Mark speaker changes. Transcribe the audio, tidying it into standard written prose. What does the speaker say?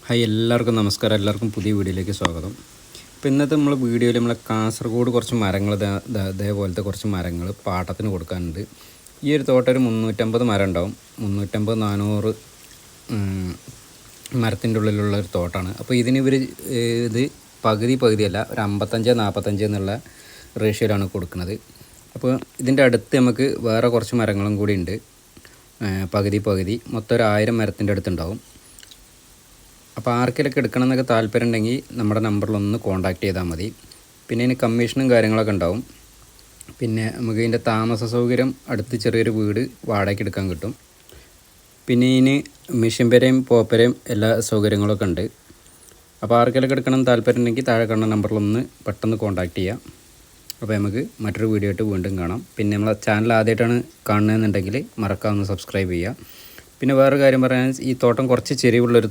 Speaker 1: Hi എല്ലാവർക്കും നമസ്കാരം. എല്ലാവർക്കും പുതിയ വീഡിയോയിലേക്ക് സ്വാഗതം. അപ്പോൾ ഇന്നത്തെ നമ്മൾ വീഡിയോയിൽ നമ്മളെ കാസർഗോഡ് കുറച്ച് മരങ്ങൾ അതേപോലത്തെ കുറച്ച് മരങ്ങൾ പാട്ടത്തിന് കൊടുക്കാനുണ്ട്. ഈ ഒരു തോട്ടം ഒരു 350 മരം ഉണ്ടാവും. 350-400 മരത്തിൻ്റെ ഉള്ളിലുള്ള ഒരു തോട്ടമാണ്. അപ്പോൾ ഇതിന് ഇത് പകുതിയല്ല, ഒരു 55-45 എന്നുള്ള റേഷ്യോയിലാണ് കൊടുക്കുന്നത്. അപ്പോൾ ഇതിൻ്റെ അടുത്ത് നമുക്ക് വേറെ കുറച്ച് മരങ്ങളും കൂടി ഉണ്ട്. പകുതി മൊത്തം ഒരു 1000 മരത്തിൻ്റെ അടുത്തുണ്ടാവും. അപ്പോൾ ആർക്കെങ്കിലൊക്കെ എടുക്കണം എന്നൊക്കെ താല്പര്യം ഉണ്ടെങ്കിൽ നമ്മുടെ നമ്പറിലൊന്ന് കോൺടാക്റ്റ് ചെയ്താൽ മതി. പിന്നെ ഇതിന് കമ്മീഷനും കാര്യങ്ങളൊക്കെ ഉണ്ടാവും. പിന്നെ നമുക്ക് ഇതിൻ്റെ താമസ സൗകര്യം അടുത്ത് ചെറിയൊരു വീട് വാടകയ്ക്ക് എടുക്കാൻ കിട്ടും. പിന്നെ ഇതിന് മിഷൻ പെരയും പോപ്പരയും എല്ലാ സൗകര്യങ്ങളൊക്കെ ഉണ്ട്. അപ്പോൾ ആർക്കെങ്കിലൊക്കെ എടുക്കണം താല്പര്യം ഉണ്ടെങ്കിൽ താഴെ കാണുന്ന നമ്പറിലൊന്ന് പെട്ടെന്ന് കോൺടാക്റ്റ് ചെയ്യാം. അപ്പോൾ നമുക്ക് മറ്റൊരു വീഡിയോ ആയിട്ട് വീണ്ടും കാണാം. പിന്നെ നമ്മളെ ചാനൽ ആദ്യമായിട്ടാണ് കാണുന്നതെന്നുണ്ടെങ്കിൽ മറക്കാതെ സബ്സ്ക്രൈബ് ചെയ്യുക. പിന്നെ വേറൊരു കാര്യം പറയാൻ, ഈ തോട്ടം കുറച്ച് ചെരിവുള്ളൊരു